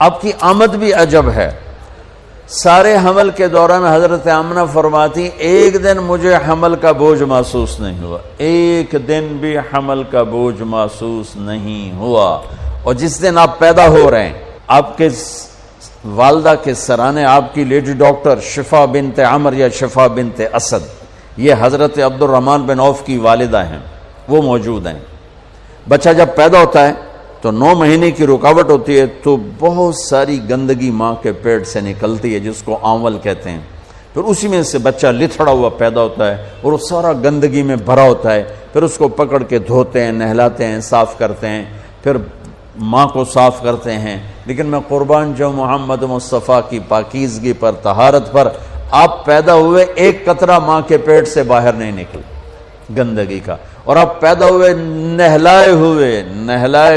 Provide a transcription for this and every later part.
آپ کی آمد بھی عجب ہے. سارے حمل کے دوران حضرت آمنہ فرماتی ایک دن مجھے حمل کا بوجھ محسوس نہیں ہوا, ایک دن بھی حمل کا بوجھ محسوس نہیں ہوا. اور جس دن آپ پیدا ہو رہے ہیں, آپ کے والدہ کے سرانے آپ کی لیڈی ڈاکٹر شفا بنت عمر یا شفا بنت اسد, یہ حضرت عبد الرحمن بن عوف کی والدہ ہیں, وہ موجود ہیں. بچہ جب پیدا ہوتا ہے تو 9 مہینے کی رکاوٹ ہوتی ہے, تو بہت ساری گندگی ماں کے پیٹ سے نکلتی ہے جس کو آنول کہتے ہیں. پھر اسی میں سے بچہ لتھڑا ہوا پیدا ہوتا ہے اور وہ سارا گندگی میں بھرا ہوتا ہے. پھر اس کو پکڑ کے دھوتے ہیں, نہلاتے ہیں, صاف کرتے ہیں, پھر ماں کو صاف کرتے ہیں. لیکن میں قربان جو محمد مصطفیٰ کی پاکیزگی پر, طہارت پر, آپ پیدا ہوئے ایک قطرہ ماں کے پیٹ سے باہر نہیں نکل گندگی کا, اور آپ پیدا ہوئے نہلائے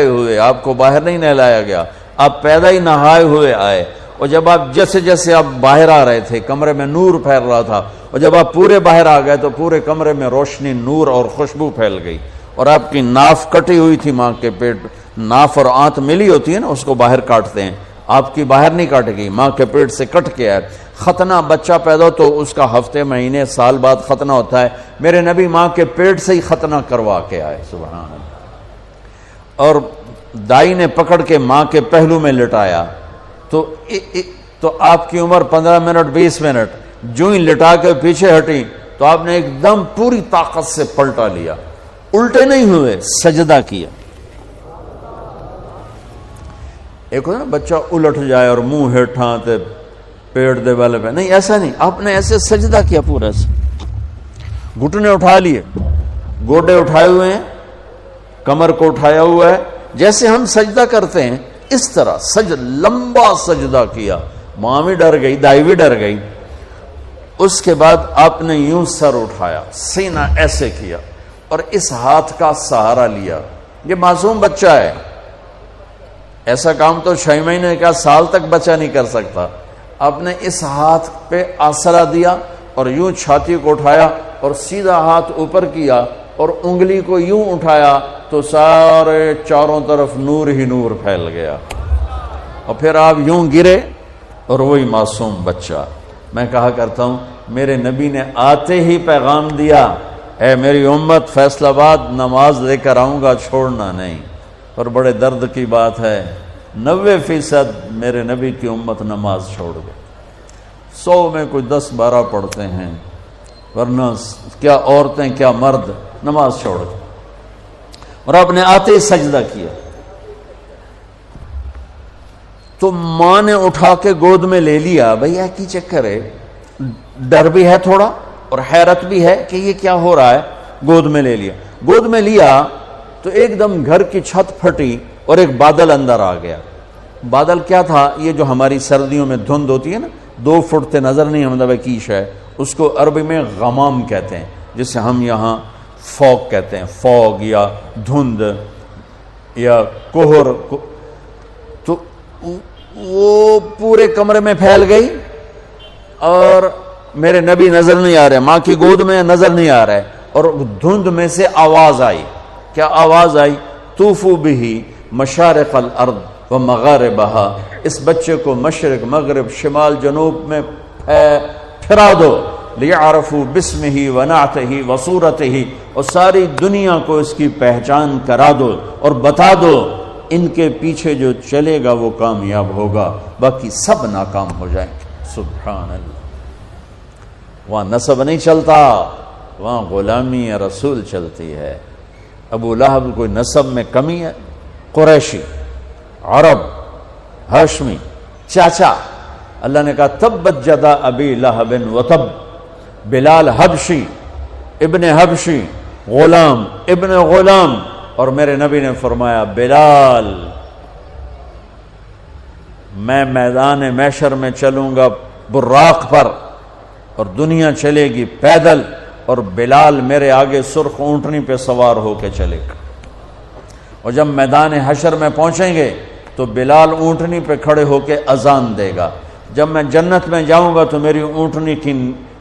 ہوئے, آپ کو باہر نہیں نہلایا گیا, آپ پیدا ہی نہائے ہوئے آئے. اور جب آپ جیسے جیسے آپ باہر آ رہے تھے کمرے میں نور پھیل رہا تھا, اور جب آپ پورے باہر آ گئے تو پورے کمرے میں روشنی, نور اور خوشبو پھیل گئی. اور آپ کی ناف کٹی ہوئی تھی ماں کے پیٹ, ناف اور آنت ملی ہوتی ہے نا, اس کو باہر کاٹتے ہیں, آپ کی باہر نہیں کاٹے گی, ماں کے پیٹ سے کٹ کے آئے. ختنہ بچہ پیدا ہو تو اس کا ہفتے مہینے سال بعد ختنہ ہوتا ہے. میرے نبی ماں کے پیٹ سے ہی ختنہ کروا کے آئے, سبحان اللہ. اور دائی نے پکڑ کے ماں کے پہلو میں لٹایا تو آپ کی عمر 15 منٹ 20 منٹ, جو ہی لٹا کے پیچھے ہٹی تو آپ نے ایک دم پوری طاقت سے پلٹا لیا, الٹے نہیں ہوئے, سجدہ کیا. ایک ہوتا نا بچہ الٹ جائے اور منہ ہیٹھاں تے پیٹ دے والے پہ, نہیں ایسا نہیں, آپ نے ایسے سجدہ کیا پورا سے, گھٹنے اٹھا لیے, گوڈے اٹھائے ہوئے ہیں, کمر کو اٹھایا ہوا ہے, جیسے ہم سجدہ کرتے ہیں اس طرح لمبا سجدہ کیا. ماں بھی ڈر گئی, دائی بھی ڈر گئی. اس کے بعد آپ نے یوں سر اٹھایا, سینہ ایسے کیا, اور اس ہاتھ کا سہارا لیا. یہ معصوم بچہ ہے, ایسا کام تو 6 مہینے کا, سال تک بچہ نہیں کر سکتا. آپ نے اس ہاتھ پہ آسرا دیا اور یوں چھاتی کو اٹھایا اور سیدھا ہاتھ اوپر کیا اور انگلی کو یوں اٹھایا تو سارے چاروں طرف نور ہی نور پھیل گیا. اور پھر آپ یوں گرے اور وہی معصوم بچہ. میں کہا کرتا ہوں میرے نبی نے آتے ہی پیغام دیا, اے میری امت, فیصل آباد نماز لے کر آؤں گا, چھوڑنا نہیں. اور بڑے درد کی بات ہے 90% میرے نبی کی امت نماز چھوڑ گئے. 100 میں کوئی 10-12 پڑھتے ہیں, ورنہ کیا عورتیں کیا مرد نماز چھوڑ گئے. اور آپ نے آتے ہی سجدہ کیا تو ماں نے اٹھا کے گود میں لے لیا. بھیا کی چکر ہے, ڈر بھی ہے تھوڑا اور حیرت بھی ہے کہ یہ کیا ہو رہا ہے. گود میں لے لیا, گود میں لیا تو ایک دم گھر کی چھت پھٹی اور ایک بادل اندر آ گیا. بادل کیا تھا؟ یہ جو ہماری سردیوں میں دھند ہوتی ہے نا, 2 فٹ تے نظر نہیں ہمیں کیش ہے, اس کو عربی میں غمام کہتے ہیں, جسے ہم یہاں فوگ کہتے ہیں, فوگ یا دھند یا کوہر. تو وہ پورے کمرے میں پھیل گئی اور میرے نبی نظر نہیں آ رہے, ماں کی گود میں نظر نہیں آ رہے. اور دھند میں سے آواز آئی. کیا آواز آئی؟ طوفوا بہ مشارق الارض و مغاربہا, اس بچے کو مشرق مغرب شمال جنوب میں پھرا دو. لیعرفوا باسمہ و نعتہ و صورتہ, اور ساری دنیا کو اس کی پہچان کرا دو اور بتا دو. ان کے پیچھے جو چلے گا وہ کامیاب ہوگا, باقی سب ناکام ہو جائیں گے. سبحان اللہ. وہاں نسب نہیں چلتا, وہاں غلامی رسول چلتی ہے. ابو لہب کوئی نسب میں کمی ہے؟ قریشی, عرب, ہاشمی, چاچا. اللہ نے کہا تبت جدا ابی لہب وتب. بلال حبشی, ابن حبشی, غلام ابن غلام. اور میرے نبی نے فرمایا بلال, میں میدان محشر میں چلوں گا براق پر اور دنیا چلے گی پیدل, اور بلال میرے آگے سرخ اونٹنی پہ سوار ہو کے چلے گا. اور جب میدان حشر میں پہنچیں گے تو بلال اونٹنی پہ کھڑے ہو کے اذان دے گا. جب میں جنت میں جاؤں گا تو میری اونٹنی کی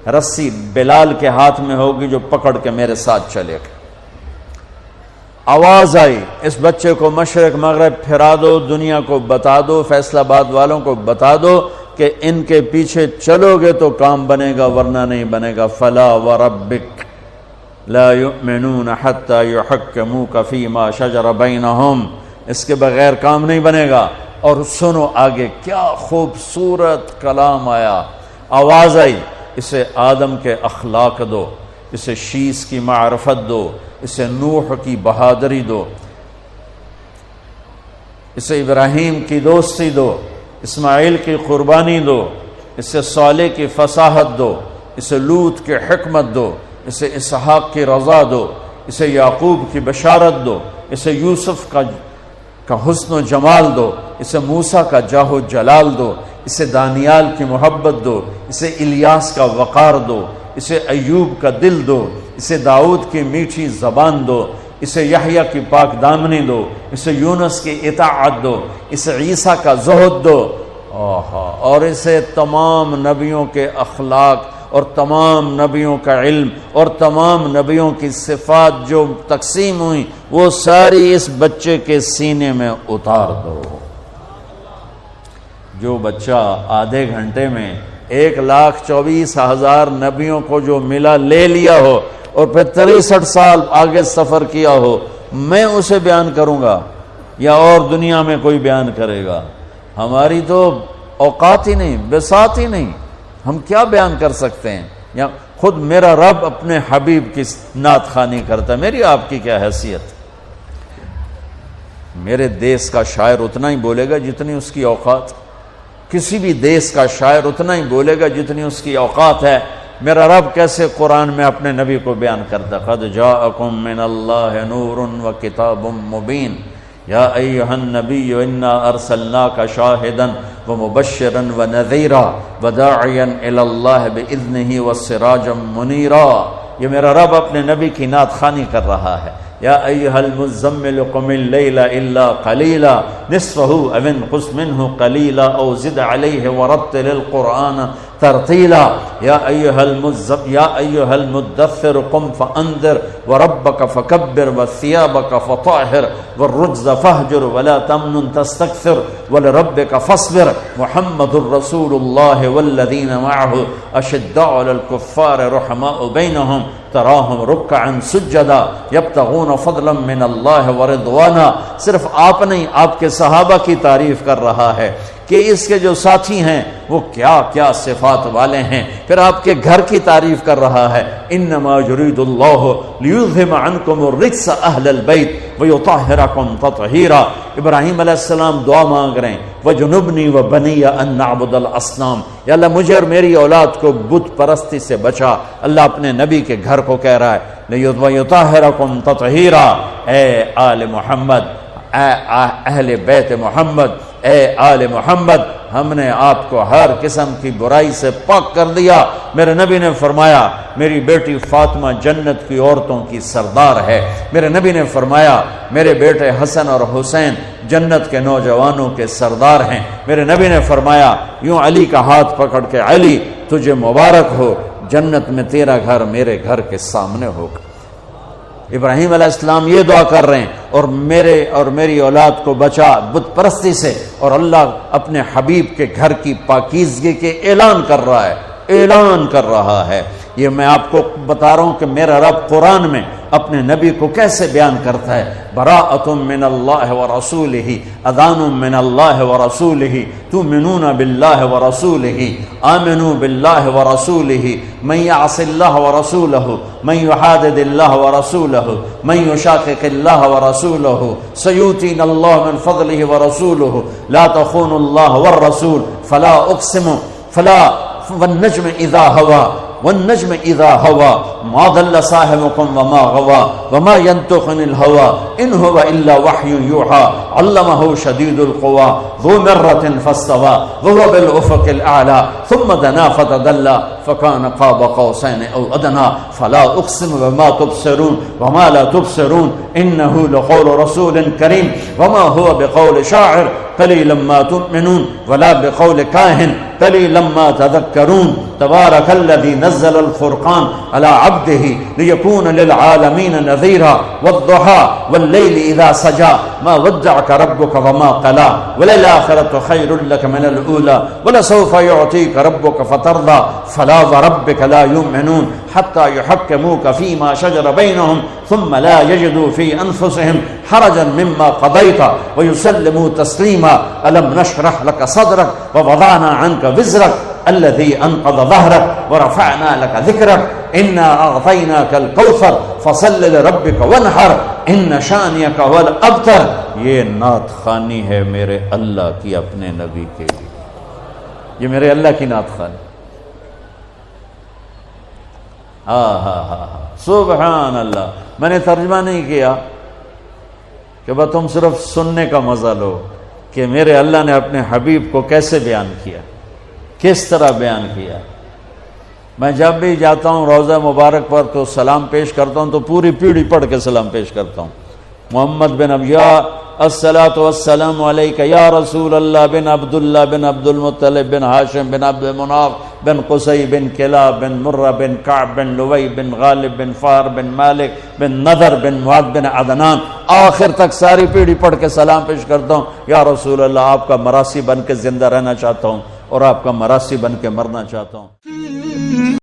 رسی بلال کے ہاتھ میں ہوگی جو پکڑ کے میرے ساتھ چلے گا. آواز آئی اس بچے کو مشرق مغرب پھرا دو، دنیا کو بتا دو، فیصل آباد والوں کو بتا دو کہ ان کے پیچھے چلو گے تو کام بنے گا ورنہ نہیں بنے گا. فلا وربک لا یؤمنون حتی یحکموک فیما شجر بینہم، اس کے بغیر کام نہیں بنے گا. اور سنو آگے کیا خوبصورت کلام آیا، آواز آئی، اسے آدم کے اخلاق دو، اسے شیس کی معرفت دو، اسے نوح کی بہادری دو، اسے ابراہیم کی دوستی دو، اسماعیل کی قربانی دو، اسے صالح کی فصاحت دو، اسے لوط کی حکمت دو، اسے اسحاق کی رضا دو، اسے یعقوب کی بشارت دو، اسے یوسف کا حسن و جمال دو، اسے موسیٰ کا جاہ و جلال دو، اسے دانیال کی محبت دو، اسے الیاس کا وقار دو، اسے ایوب کا دل دو، اسے داؤد کی میٹھی زبان دو، اسے یحییٰ کی پاک دامنی دو، اسے یونس کی اطاعت دو، اسے عیسیٰ کا زہد دو، اور اسے تمام نبیوں کے اخلاق اور تمام نبیوں کا علم اور تمام نبیوں کی صفات جو تقسیم ہوئی وہ ساری اس بچے کے سینے میں اتار دو. جو بچہ آدھے گھنٹے میں 1,24,000 نبیوں کو جو ملا لے لیا ہو اور پھر 63 سال آگے سفر کیا ہو، میں اسے بیان کروں گا یا اور دنیا میں کوئی بیان کرے گا؟ ہماری تو اوقات ہی نہیں، بساط ہی نہیں، ہم کیا بیان کر سکتے ہیں؟ یا خود میرا رب اپنے حبیب کی نعت خوانی کرتا ہے، میری آپ کی کیا حیثیت؟ میرے دیس کا شاعر اتنا ہی بولے گا جتنی اس کی اوقات، کسی بھی دیس کا شاعر اتنا ہی بولے گا جتنی اس کی اوقات ہے. میرا رب کیسے قرآن میں اپنے نبی کو بیان کرتا، قد جاءکم من اللہ نور و کتاب مبین یا ایھا النبی انا ارسلناک شاہدا ومبشرا ونذیرا وداعیا الی اللہ باذنہ وسراجا منیرا. یہ میرا رب اپنے نبی کی نعت خوانی کر رہا ہے. یا ایھا المزمل قم اللیل الا قلیلا نصفہ او انقص منہ قلیلا او زد علیہ ورتل القرآن ترتیلا. یا ایھا المدثر قم فانذر وربک فکبر وثیابک فطہر والرجز فاہجر ولا تمنن تستکثر ولربک فاصبر. محمد رسول اللہ والذین معہ اشداء علی الکفار رحماء بینہم تراہم رکعا سجدا یبتغون فضلا من اللہ ورضوانا. صرف آپ نہیں، آپ کے صحابہ کی تعریف کر رہا ہے کہ اس کے جو ساتھی ہیں وہ کیا کیا صفات والے ہیں. پھر آپ کے گھر کی تعریف کر رہا ہے، انما یرید اللہ لیذہب عنکم الرجس اہل البیت ویطہرکم تطہیرا. ابراہیم علیہ السلام دعا مانگ رہے ہیں، وجنبنی وبنی ان نعبد الاصنام، یا اللہ مجھے اور میری اولاد کو بت پرستی سے بچا. اللہ اپنے نبی کے گھر کو کہہ رہا ہے ویطہرکم تطہیرا. اے آل محمد، اے اہل بیت محمد، اے آل محمد، ہم نے آپ کو ہر قسم کی برائی سے پاک کر دیا. میرے نبی نے فرمایا میری بیٹی فاطمہ جنت کی عورتوں کی سردار ہے. میرے نبی نے فرمایا میرے بیٹے حسن اور حسین جنت کے نوجوانوں کے سردار ہیں. میرے نبی نے فرمایا یوں علی کا ہاتھ پکڑ کے، علی تجھے مبارک ہو، جنت میں تیرا گھر میرے گھر کے سامنے ہوگا. ابراہیم علیہ السلام یہ دعا کر رہے ہیں، اور میرے اور میری اولاد کو بچا بت پرستی سے. اور اللہ اپنے حبیب کے گھر کی پاکیزگی کے اعلان کر رہا ہے، اعلان کر رہا ہے. یہ میں آپ کو بتا رہا ہوں کہ میرا رب قرآن میں اپنے نبی کو کیسے بیان کرتا ہے. براءۃ من اللہ ورسولہ، اذان من اللہ ورسولہ، تؤمنون باللہ ورسولہ، آمنوا باللہ ورسولہ، من یعص اللہ ورسولہ، من یحادد اللہ ورسولہ، من یشاقق اللہ ورسولہ، سیؤتینا اللہ من فضلہ ورسولہ، لا تخونوا اللہ والرسول، فلا اقسم والنجم اذا ہوا والنجم اذا ہوا ما ضل صاحبكم وما غوا وما ينطق عن الهوى ان هو الا وحي يوحى علمه شديد القوى ذو مرة فاستوى وهو بالافق الاعلى ثم دنا فتدلى فكان قاب قوسين او ادنى. فلا اقسم بما تبصرون وما لا تبصرون انه لقول رسول كريم وما هو بقول شاعر قليلا ما تؤمنون ولا بقول كاهن قليلا ما تذكرون تبارك الذي نزل الفرقان على عبده ليكون للعالمين نذيرا والضحى والليل إذا سجى ما ودعك ربك وما قلى وللآخرة خير لك من الأولى ولسوف يعطيك ربك فترضى فلا وربك لا يؤمنون حتى يحكموك فيما شجر بينهم ثم لا يجدوا في أنفسهم حرجا مما قضيت ويسلموا تسليما ألم نشرح لك صدرك ووضعنا عنك وزرك الذي أنقض ظهرك ورفعنا لك ذكرك إنا أعطيناك الكوثر فصل لربك وانحر إن شانئك هو الأبتر. یہ نعت خوانی ہے میرے اللہ کی اپنے نبی کے لیے، یہ میرے اللہ کی نعت خوانی. سبحان اللہ. میں نے ترجمہ نہیں کیا کہ بس تم صرف سننے کا مزہ لو کہ میرے اللہ نے اپنے حبیب کو کیسے بیان کیا، کس طرح بیان کیا. میں جب بھی جاتا ہوں روضہ مبارک پر تو سلام پیش کرتا ہوں تو پوری پیڑھی پڑھ کے سلام پیش کرتا ہوں. محمد بن ابیا الصلاۃ والسلام علیک یا رسول اللہ بن عبداللہ بن عبد المطلب بن ہاشم بن عبد مناف بن قصی بن کلاب بن مرہ بن کعب بن لوی بن غالب بن فار بن مالک بن نذر بن معاذ بن عدنان آخر تک ساری پیڑھی پڑھ کے سلام پیش کرتا ہوں. یا رسول اللہ آپ کا مراسی بن کے زندہ رہنا چاہتا ہوں اور آپ کا مراسی بن کے مرنا چاہتا ہوں.